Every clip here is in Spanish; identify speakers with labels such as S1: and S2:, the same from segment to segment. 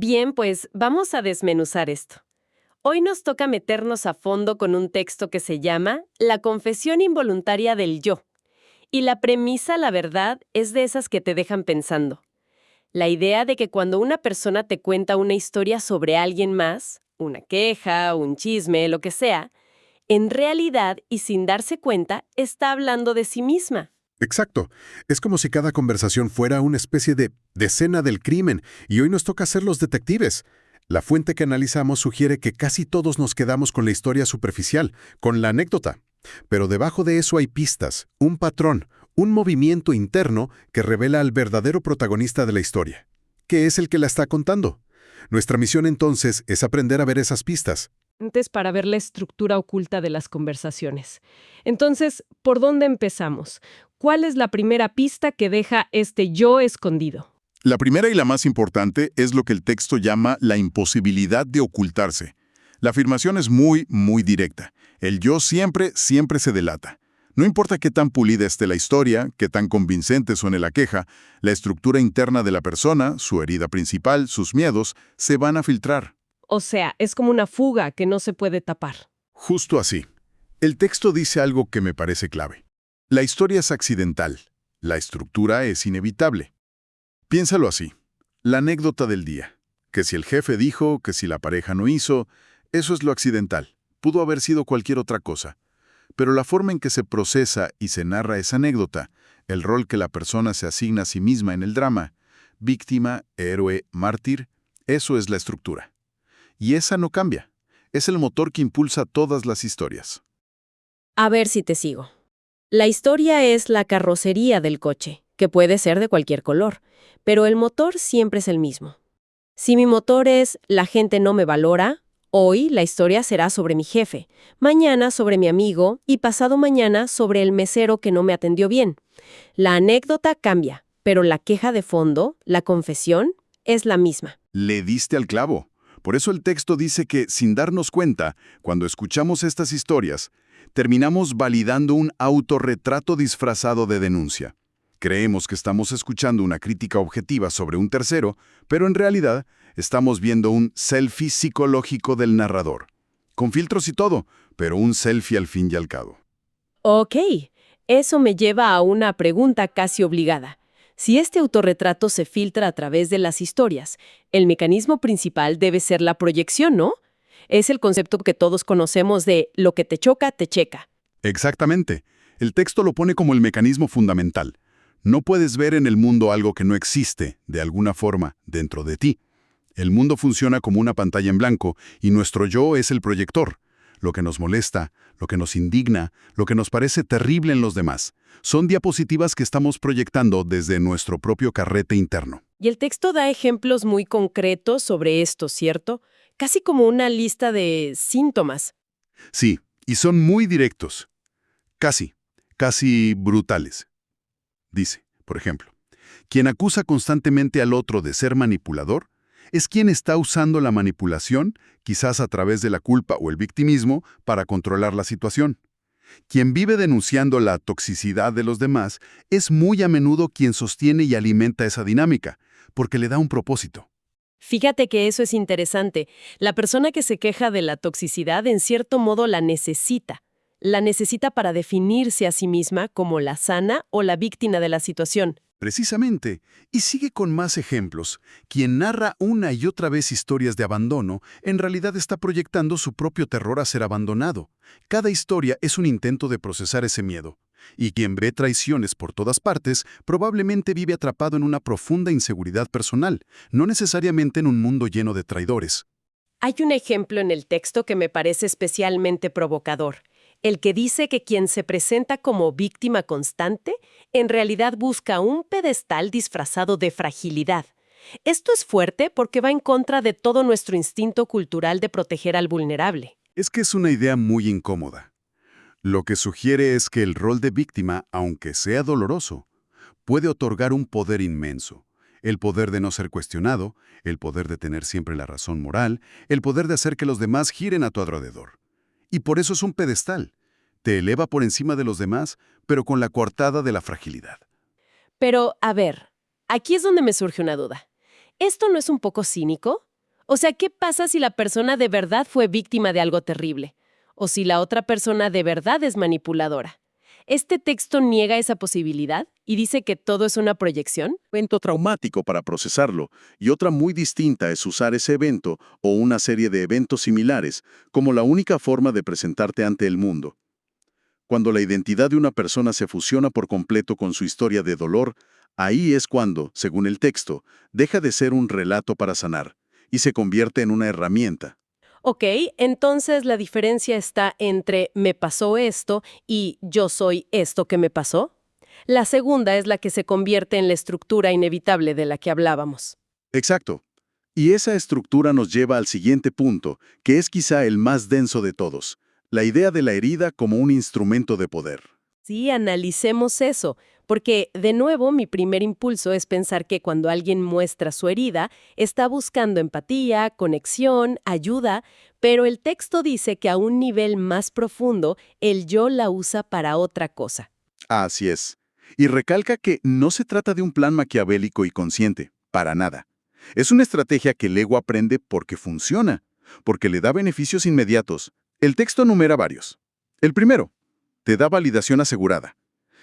S1: Bien, pues vamos a desmenuzar esto. Hoy nos toca meternos a fondo con un texto que se llama La confesión involuntaria del yo. Y la premisa, la verdad, es de esas que te dejan pensando. La idea de que cuando una persona te cuenta una historia sobre alguien más, una queja, un chisme, lo que sea, en realidad y sin darse cuenta, está hablando de sí misma.
S2: Exacto. Es como si cada conversación fuera una especie de escena del crimen, y hoy nos toca ser los detectives. La fuente que analizamos sugiere que casi todos nos quedamos con la historia superficial, con la anécdota. Pero debajo de eso hay pistas, un patrón, un movimiento interno que revela al verdadero protagonista de la historia, que es el que la está contando. Nuestra misión entonces es aprender a ver esas pistas.
S1: Antes para ver la estructura oculta de las conversaciones. Entonces, ¿por dónde empezamos? ¿Cuál es la primera pista que deja este yo escondido?
S3: La primera y la más importante es lo que el texto llama la imposibilidad de ocultarse. La afirmación es muy directa. El yo siempre se delata. No importa qué tan pulida esté la historia, qué tan convincente suene la queja, la estructura interna de la persona, su herida principal, sus miedos, se van a filtrar.
S1: O sea, es como una fuga que no se puede tapar.
S3: Justo así. El texto dice algo que me parece clave. La historia es accidental. La estructura es inevitable. Piénsalo así. La anécdota del día. Que si el jefe dijo, que si la pareja no hizo, eso es lo accidental. Pudo haber sido cualquier otra cosa. Pero la forma en que se procesa y se narra esa anécdota, el rol que la persona se asigna a sí misma en el drama, víctima, héroe, mártir, eso es la estructura. Y esa no cambia. Es el motor que impulsa todas las historias.
S1: A ver si te sigo. La historia es la carrocería del coche, que puede ser de cualquier color, pero el motor siempre es el mismo. Si mi motor es la gente no me valora, hoy la historia será sobre mi jefe, mañana sobre mi amigo y pasado mañana sobre el mesero que no me atendió bien. La anécdota cambia, pero la queja de fondo, la confesión, es la misma.
S3: Le diste al clavo. Por eso el texto dice que, sin darnos cuenta, cuando escuchamos estas historias, terminamos validando un autorretrato disfrazado de denuncia. Creemos que estamos escuchando una crítica objetiva sobre un tercero, pero en realidad estamos viendo un selfie psicológico del narrador. Con filtros y todo, pero un selfie al fin y al cabo.
S1: Ok, eso me lleva a una pregunta casi obligada. Si este autorretrato se filtra a través de las historias, el mecanismo principal debe ser la proyección, ¿no? Es el concepto que todos conocemos de lo que te choca, te checa.
S3: Exactamente. El texto lo pone como el mecanismo fundamental. No puedes ver en el mundo algo que no existe, de alguna forma, dentro de ti. El mundo funciona como una pantalla en blanco y nuestro yo es el proyector. Lo que nos molesta, lo que nos indigna, lo que nos parece terrible en los demás. Son diapositivas que estamos proyectando desde nuestro propio carrete interno.
S1: Y el texto da ejemplos muy concretos sobre esto, ¿cierto? Casi como una lista de síntomas.
S3: Sí, y son muy directos. Casi brutales. Dice, por ejemplo, quien acusa constantemente al otro de ser manipulador es quien está usando la manipulación, quizás a través de la culpa o el victimismo, para controlar la situación. Quien vive denunciando la toxicidad de los demás es muy a menudo quien sostiene y alimenta esa dinámica, porque le da un propósito.
S1: Fíjate que eso es interesante. La persona que se queja de la toxicidad en cierto modo la necesita. La necesita para definirse a sí misma como la sana o la víctima de la situación.
S3: Precisamente, y sigue con más ejemplos. Quien narra una y otra vez historias de abandono, en realidad está proyectando su propio terror a ser abandonado. Cada historia es un intento de procesar ese miedo. Y quien ve traiciones por todas partes, probablemente vive atrapado en una profunda inseguridad personal, no necesariamente en un mundo lleno de traidores.
S1: Hay un ejemplo en el texto que me parece especialmente provocador. El que dice que quien se presenta como víctima constante, en realidad busca un pedestal disfrazado de fragilidad. Esto es fuerte porque va en contra de todo nuestro instinto cultural de proteger al vulnerable.
S3: Es que es una idea muy incómoda. Lo que sugiere es que el rol de víctima, aunque sea doloroso, puede otorgar un poder inmenso. El poder de no ser cuestionado, el poder de tener siempre la razón moral, el poder de hacer que los demás giren a tu alrededor. Y por eso es un pedestal. Te eleva por encima de los demás, pero con la coartada de la fragilidad.
S1: Pero, a ver, aquí es donde me surge una duda. ¿Esto no es un poco cínico? O sea, ¿qué pasa si la persona de verdad fue víctima de algo terrible? ¿O si la otra persona de verdad es manipuladora? ¿Este texto niega esa posibilidad y dice que todo es una proyección?
S3: Evento traumático para procesarlo, y otra muy distinta es usar ese evento o una serie de eventos similares como la única forma de presentarte ante el mundo. Cuando la identidad de una persona se fusiona por completo con su historia de dolor, ahí es cuando, según el texto, deja de ser un relato para sanar y se convierte en una herramienta.
S1: Ok, entonces la diferencia está entre me pasó esto y yo soy esto que me pasó. La segunda es la que se convierte en la estructura inevitable de la que hablábamos.
S3: Exacto. Y esa estructura nos lleva al siguiente punto, que es quizá el más denso de todos, la idea de la herida como un instrumento de poder.
S1: Sí, analicemos eso, porque de nuevo mi primer impulso es pensar que cuando alguien muestra su herida, está buscando empatía, conexión, ayuda, pero el texto dice que a un nivel más profundo, el yo la usa para otra cosa.
S3: Así es. Y recalca que no se trata de un plan maquiavélico y consciente, para nada. Es una estrategia que el ego aprende porque funciona, porque le da beneficios inmediatos. El texto numera varios. El primero, te da validación asegurada.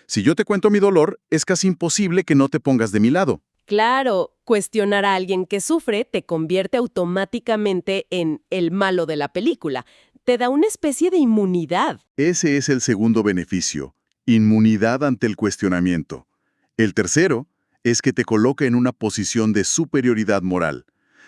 S3: Si yo te cuento mi dolor, es casi imposible que no te pongas de mi lado.
S1: Claro, cuestionar a alguien que sufre te convierte automáticamente en el malo de la película. Te da una especie de inmunidad.
S3: Ese es el segundo beneficio, inmunidad ante el cuestionamiento. El tercero es que te coloca en una posición de superioridad moral.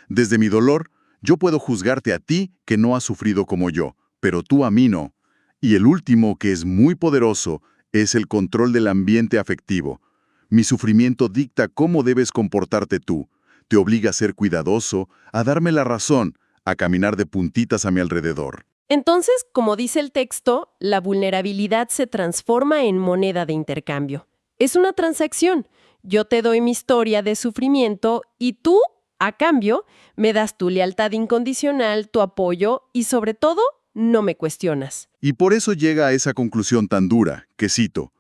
S3: Desde mi dolor, yo puedo juzgarte a ti que no has sufrido como yo, pero tú a mí no. Y el último, que es muy poderoso, es el control del ambiente afectivo. Mi sufrimiento dicta cómo debes comportarte tú. Te obliga a ser cuidadoso, a darme la razón, a caminar de puntitas a mi alrededor.
S1: Entonces, como dice el texto, la vulnerabilidad se transforma en moneda de intercambio. Es una transacción. Yo te doy mi historia de sufrimiento y tú, a cambio, me das tu lealtad incondicional, tu apoyo y, sobre todo, no me cuestionas.
S3: Y por eso llega a esa conclusión tan dura, que cito,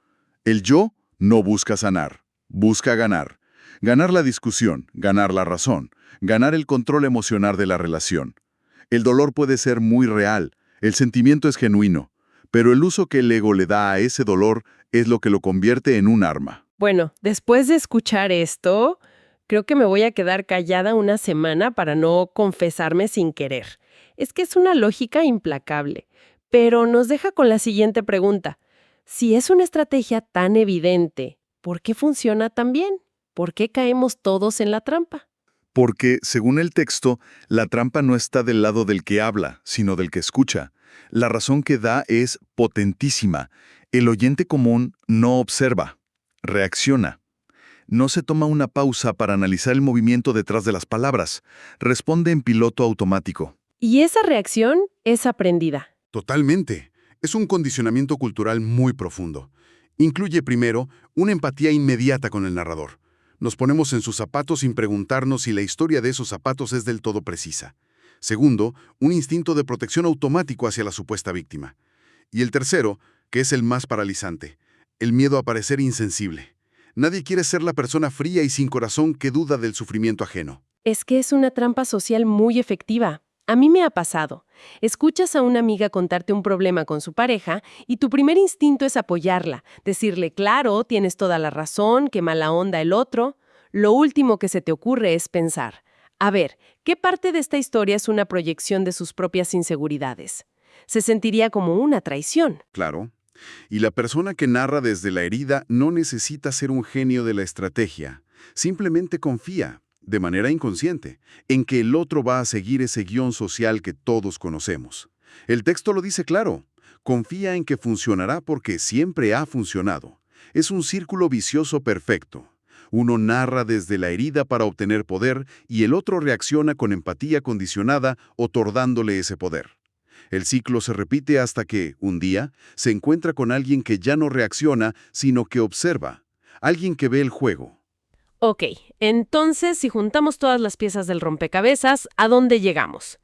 S3: el yo no busca sanar, busca ganar. Ganar la discusión, ganar la razón, ganar el control emocional de la relación. El dolor puede ser muy real, el sentimiento es genuino, pero el uso que el ego le da a ese dolor es lo que lo convierte en un arma.
S1: Bueno, después de escuchar esto, creo que me voy a quedar callada una semana para no confesarme sin querer. Es que es una lógica implacable, pero nos deja con la siguiente pregunta. Si es una estrategia tan evidente, ¿por qué funciona tan bien? ¿Por qué caemos todos en la trampa?
S3: Porque, según el texto, la trampa no está del lado del que habla, sino del que escucha. La razón que da es potentísima. El oyente común no observa, reacciona. No se toma una pausa para analizar el movimiento detrás de las palabras. Responde en piloto automático.
S1: Y esa reacción es aprendida.
S2: Totalmente. Es un condicionamiento cultural muy profundo. Incluye primero una empatía inmediata con el narrador. Nos ponemos en sus zapatos sin preguntarnos si la historia de esos zapatos es del todo precisa. Segundo, un instinto de protección automático hacia la supuesta víctima. Y el tercero, que es el más paralizante, el miedo a parecer insensible. Nadie quiere ser la persona fría y sin corazón que duda del sufrimiento ajeno.
S1: Es que es una trampa social muy efectiva. A mí me ha pasado. Escuchas a una amiga contarte un problema con su pareja y tu primer instinto es apoyarla, decirle, claro, tienes toda la razón, qué mala onda el otro. Lo último que se te ocurre es pensar, a ver, ¿qué parte de esta historia es una proyección de sus propias inseguridades? Se sentiría como una traición.
S2: Claro. Y la persona que narra desde la herida no necesita ser un genio de la estrategia. Simplemente confía, de manera inconsciente, en que el otro va a seguir ese guión social que todos conocemos. El texto lo dice claro. Confía en que funcionará porque siempre ha funcionado. Es un círculo vicioso perfecto. Uno narra desde la herida para obtener poder y el otro reacciona con empatía condicionada, otorgándole ese poder. El ciclo se repite hasta que, un día, se encuentra con alguien que ya no reacciona, sino que observa. Alguien que ve el juego.
S1: Ok, entonces si juntamos todas las piezas del rompecabezas, ¿a dónde llegamos?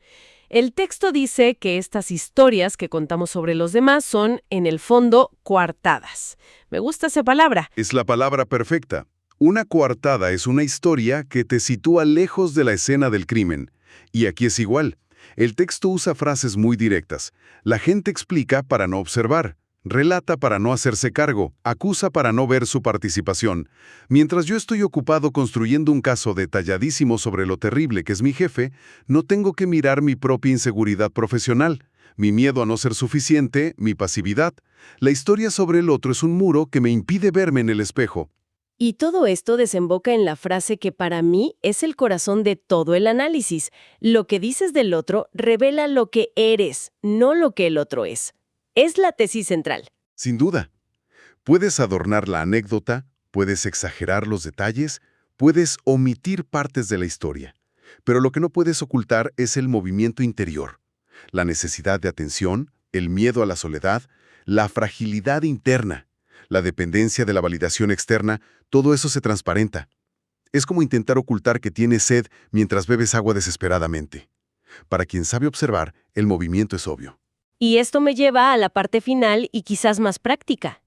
S1: El texto dice que estas historias que contamos sobre los demás son, en el fondo, coartadas. Me gusta esa palabra.
S2: Es la palabra perfecta. Una coartada es una historia que te sitúa lejos de la escena del crimen,
S3: Y aquí es igual. El texto usa frases muy directas. La gente explica para no observar, relata para no hacerse cargo, acusa para no ver su participación. Mientras yo estoy ocupado construyendo un caso detalladísimo sobre lo terrible que es mi jefe, no tengo que mirar mi propia inseguridad profesional, mi miedo a no ser suficiente, mi pasividad. La historia sobre el otro es un muro que me impide verme en el espejo.
S1: Y todo esto desemboca en la frase que para mí es el corazón de todo el análisis. Lo que dices del otro revela lo que eres, no lo que el otro es. Es la tesis central.
S3: Sin duda. Puedes adornar la anécdota, puedes exagerar los detalles, puedes omitir partes de la historia. Pero lo que no puedes ocultar es el movimiento interior, la necesidad de atención, el miedo a la soledad, la fragilidad interna, la dependencia de la validación externa. Todo eso se transparenta. Es como intentar ocultar que tienes sed mientras bebes agua desesperadamente. Para quien sabe observar, el movimiento es obvio.
S1: Y esto me lleva a la parte final y quizás más práctica.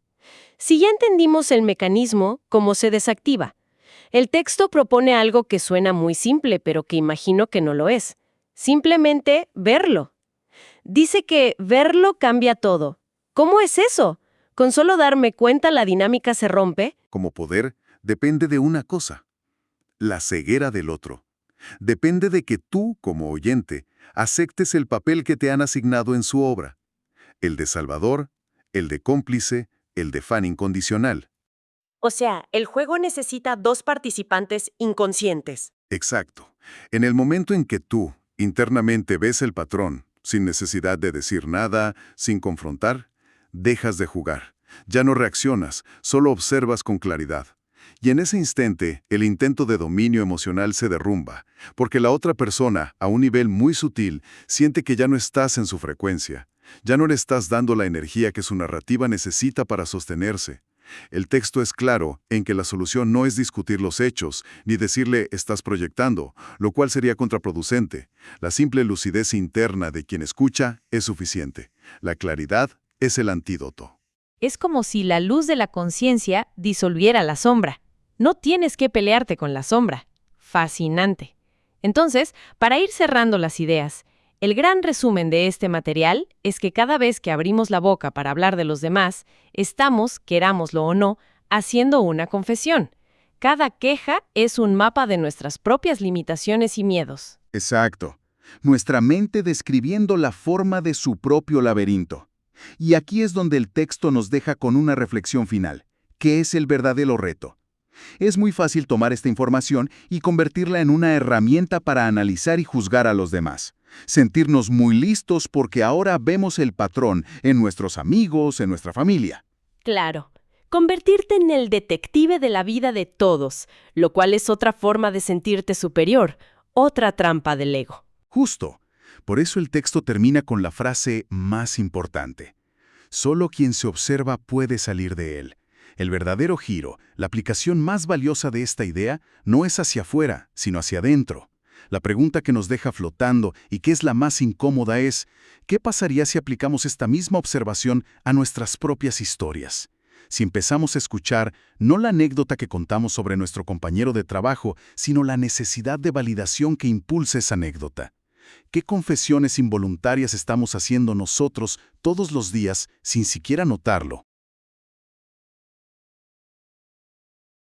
S1: Si ya entendimos el mecanismo, ¿cómo se desactiva? El texto propone algo que suena muy simple, pero que imagino que no lo es. Simplemente verlo. Dice que verlo cambia todo. ¿Cómo es eso? ¿Con solo darme cuenta la dinámica se rompe?
S3: Como poder, depende de una cosa: la ceguera del otro. Depende de que tú, como oyente, aceptes el papel que te han asignado en su obra. El de salvador, el de cómplice, el de fan incondicional.
S1: O sea, el juego necesita dos participantes inconscientes.
S3: Exacto. En el momento en que tú, internamente, ves el patrón, sin necesidad de decir nada, sin confrontar, dejas de jugar. Ya no reaccionas, solo observas con claridad. Y en ese instante, el intento de dominio emocional se derrumba, porque la otra persona, a un nivel muy sutil, siente que ya no estás en su frecuencia. Ya no le estás dando la energía que su narrativa necesita para sostenerse. El texto es claro en que la solución no es discutir los hechos, ni decirle «estás proyectando», lo cual sería contraproducente. La simple lucidez interna de quien escucha es suficiente. La claridad es el antídoto.
S4: Es como si la luz de la conciencia disolviera la sombra. No tienes que pelearte con la sombra. Fascinante. Entonces, para ir cerrando las ideas, el gran resumen de este material es que cada vez que abrimos la boca para hablar de los demás, estamos, querámoslo o no, haciendo una confesión. Cada queja es un mapa de nuestras propias limitaciones y miedos.
S3: Exacto. Nuestra mente describiendo la forma de su propio laberinto. Y aquí es donde el texto nos deja con una reflexión final. ¿Qué es el verdadero reto? Es muy fácil tomar esta información y convertirla en una herramienta para analizar y juzgar a los demás. Sentirnos muy listos porque ahora vemos el patrón en nuestros amigos, en nuestra familia.
S1: Claro. Convertirte en el detective de la vida de todos, lo cual es otra forma de sentirte superior, otra trampa del ego.
S3: Justo. Por eso el texto termina con la frase más importante. Solo quien se observa puede salir de él. El verdadero giro, la aplicación más valiosa de esta idea, no es hacia afuera, sino hacia adentro. La pregunta que nos deja flotando y que es la más incómoda es, ¿qué pasaría si aplicamos esta misma observación a nuestras propias historias? Si empezamos a escuchar no la anécdota que contamos sobre nuestro compañero de trabajo, sino la necesidad de validación que impulsa esa anécdota. ¿Qué confesiones involuntarias estamos haciendo nosotros todos los días sin siquiera notarlo?